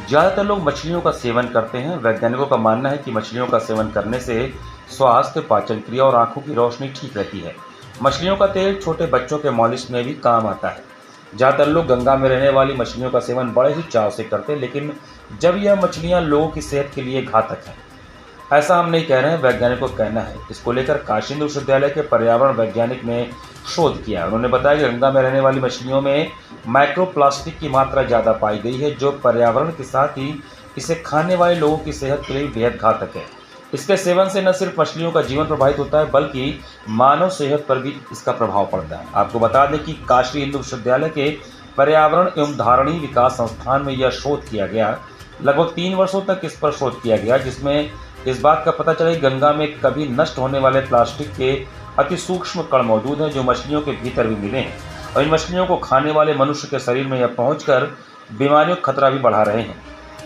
ज़्यादातर लोग मछलियों का सेवन करते हैं। वैज्ञानिकों का मानना है कि मछलियों का सेवन करने से स्वास्थ्य, पाचन क्रिया और आंखों की रोशनी ठीक रहती है। मछलियों का तेल छोटे बच्चों के मालिश में भी काम आता है। ज़्यादातर लोग गंगा में रहने वाली मछलियों का सेवन बड़े ही चाव से करते हैं, लेकिन जब यह मछलियाँ लोगों की सेहत के लिए घातक हैं, ऐसा हम नहीं कह रहे हैं, वैज्ञानिकों का कहना है। इसको लेकर काशी हिंदू विश्वविद्यालय के पर्यावरण वैज्ञानिक ने शोध किया। उन्होंने बताया कि गंगा में रहने वाली मछलियों में माइक्रोप्लास्टिक की मात्रा ज़्यादा पाई गई है, जो पर्यावरण के साथ ही इसे खाने वाले लोगों की सेहत के लिए बेहद घातक है। इसके सेवन से न सिर्फ मछलियों का जीवन प्रभावित होता है, बल्कि मानव सेहत पर भी इसका प्रभाव पड़ता है। आपको बता दें कि काशी हिंदू विश्वविद्यालय के पर्यावरण एवं धारणीय विकास संस्थान में यह शोध किया गया। लगभग 3 वर्षों तक इस पर शोध किया गया, जिसमें इस बात का पता चला कि गंगा में कभी नष्ट होने वाले प्लास्टिक के अति सूक्ष्म कण मौजूद हैं, जो मछलियों के भीतर भी मिले हैं, और इन मछलियों को खाने वाले मनुष्य के शरीर में यह पहुंचकर बीमारियों का खतरा भी बढ़ा रहे हैं।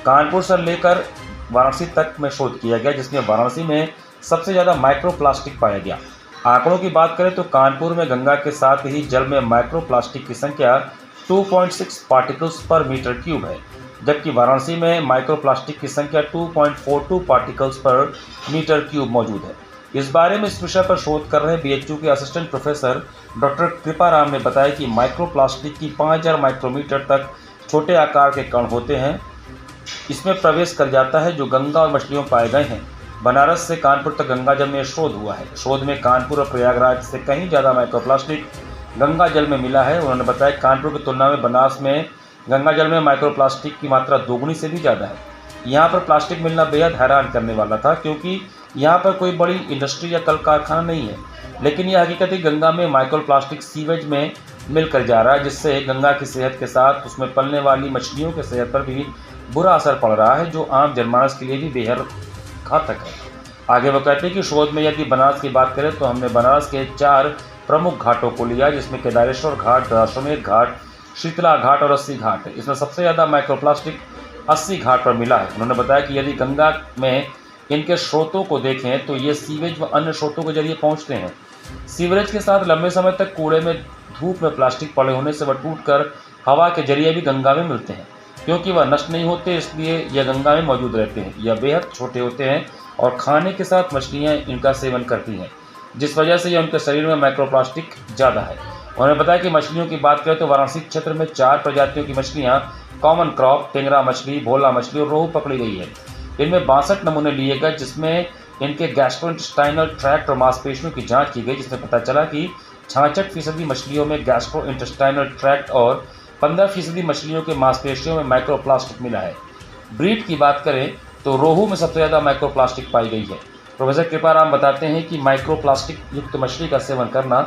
कानपुर से लेकर वाराणसी तक में शोध किया गया, जिसमें वाराणसी में सबसे ज़्यादा माइक्रोप्लास्टिक पाया गया। आंकड़ों की बात करें तो कानपुर में गंगा के साथ ही जल में माइक्रोप्लास्टिक की संख्या 2.6 पार्टिकल्स पर मीटर क्यूब है, जबकि वाराणसी में माइक्रोप्लास्टिक की संख्या 2.42 पार्टिकल्स पर मीटर क्यूब मौजूद है। इस बारे में इस विषय पर शोध कर रहे बीएचयू के असिस्टेंट प्रोफेसर डॉक्टर कृपाराम ने बताया कि माइक्रोप्लास्टिक की 5000 माइक्रोमीटर तक छोटे आकार के कण होते हैं, इसमें प्रवेश कर जाता है, जो गंगा और मछलियों में पाए गए हैं। बनारस से कानपुर तक गंगा जल में शोध हुआ है। शोध में कानपुर और प्रयागराज से कहीं ज़्यादा माइक्रोप्लास्टिक गंगा जल में मिला है। उन्होंने बताया कानपुर की तुलना में बनारस में गंगा जल में माइक्रोप्लास्टिक की मात्रा दोगुनी से भी ज़्यादा है। यहाँ पर प्लास्टिक मिलना बेहद हैरान करने वाला था, क्योंकि यहाँ पर कोई बड़ी इंडस्ट्री या कल कारखाना नहीं है, लेकिन यह हकीकत है गंगा में माइक्रोप्लास्टिक सीवेज में मिलकर जा रहा है, जिससे गंगा की सेहत के साथ उसमें पलने वाली मछलियों की सेहत पर भी बुरा असर पड़ रहा है, जो आम जनमानस के लिए भी बेहद घातक है। आगे वो कहते हैं कि शोध में यदि बनारस की बात करें तो हमने बनारस के 4 प्रमुख घाटों को लिया, जिसमें केदारेश्वर घाट, दशाश्वमेध घाट, शीतला घाट और 80 घाट है। इसमें सबसे ज़्यादा माइक्रोप्लास्टिक 80 घाट पर मिला है। उन्होंने बताया कि यदि गंगा में इनके स्रोतों को देखें तो ये सीवेज व अन्य स्रोतों के जरिए पहुंचते हैं। सीवरेज के साथ लंबे समय तक कूड़े में धूप में प्लास्टिक पड़े होने से वह टूटकर हवा के जरिए भी गंगा में मिलते हैं। क्योंकि वह नष्ट नहीं होते, इसलिए यह गंगा में मौजूद रहते हैं। यह बेहद छोटे होते हैं और खाने के साथ मछलियाँ इनका सेवन करती हैं, जिस वजह से यह उनके शरीर में माइक्रोप्लास्टिक ज़्यादा है। उन्होंने बताया कि मछलियों की बात करें तो वाराणसी क्षेत्र में 4 प्रजातियों की मछलियाँ कॉमन क्रॉप, टेंगरा मछली, भोला मछली और रोहू पकड़ी गई है। इनमें 62 नमूने लिए गए, जिसमें इनके गैस्ट्रोइंटेस्टाइनल ट्रैक्ट और मांसपेशियों की जांच की गई, जिसमें पता चला कि 66% मछलियों में गैस्ट्रोइंटेस्टाइनल ट्रैक्ट और 15% मछलियों के मांसपेशियों में माइक्रोप्लास्टिक मिला है। ब्रीड की बात करें तो रोहू में सबसे ज़्यादा माइक्रोप्लास्टिक पाई गई है। प्रोफेसर कृपाराम बताते हैं कि माइक्रोप्लास्टिक युक्त मछली का सेवन करना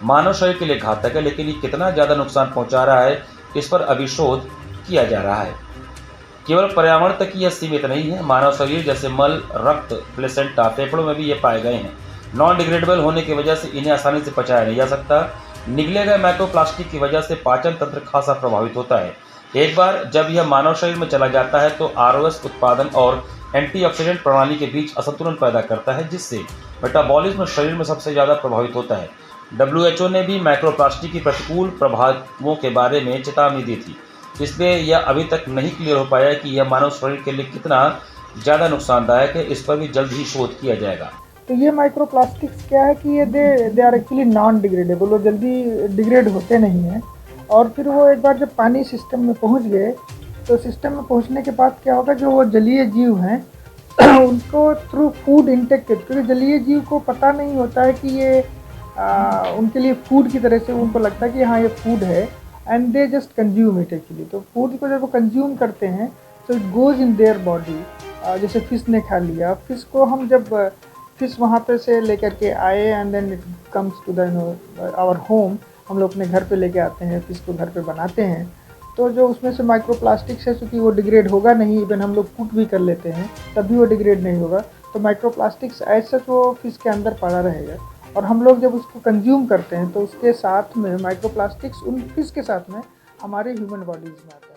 मानव शरीर के लिए घातक है, लेकिन ये कितना ज़्यादा नुकसान पहुंचा रहा है, इस पर अभी शोध किया जा रहा है। केवल पर्यावरण तक यह सीमित नहीं है, मानव शरीर जैसे मल, रक्त, प्लेसेंटा, फेफड़ों में भी ये पाए गए हैं। नॉन डिग्रेडेबल होने की वजह से इन्हें आसानी से पचाया नहीं जा सकता। निगले गए माइक्रोप्लास्टिक की वजह से पाचन तंत्र खासा प्रभावित होता है। एक बार जब यह मानव शरीर में चला जाता है तो आरओएस उत्पादन और एंटीऑक्सीडेंट प्रणाली के बीच असंतुलन पैदा करता है, जिससे मेटाबॉलिज्म शरीर में सबसे ज़्यादा प्रभावित होता है। WHO ने भी माइक्रोप्लास्टिक की प्रतिकूल प्रभावों के बारे में चेतावनी दी थी, इसलिए यह अभी तक नहीं क्लियर हो पाया कि यह मानव शरीर के लिए कितना ज़्यादा नुकसानदायक है। इस पर भी जल्द ही शोध किया जाएगा। तो ये माइक्रोप्लास्टिक्स क्या है कि ये they are actually non degradable, वो जल्दी डिग्रेड होते नहीं हैं। और फिर वो एक बार जब पानी सिस्टम में पहुंच गए तो सिस्टम में पहुंचने के बाद क्या होगा, जो वो जलीय जीव हैं उनको थ्रू फूड इंटेक, क्योंकि जलीय जीव को पता नहीं होता है कि ये उनके लिए फूड की तरह से उनको लगता है कि हाँ ये फूड है, and they just consume it actually. तो फूड को जब वो कंज्यूम करते हैं तो it goes in their body. जैसे फ़िश ने खा लिया, फ़िश को हम जब फ़िश वहाँ पे से लेकर के आए and then it comes to the our home, हम लोग अपने घर पे लेके आते हैं, फ़िश को घर पे बनाते हैं, तो जो उसमें से माइक्रोप्लास्टिक्स है, चूँकि वो डिग्रेड होगा नहीं, इवन हम लोग कुक भी कर लेते हैं तब भी वो डिग्रेड नहीं होगा, तो माइक्रोप्लास्टिक्स एज सच वो फ़िश के अंदर पड़ा रहेगा। और हम लोग जब उसको कंज्यूम करते हैं तो उसके साथ में माइक्रोप्लास्टिक्स उन फ़िश के साथ में हमारे ह्यूमन बॉडीज़ में आता है।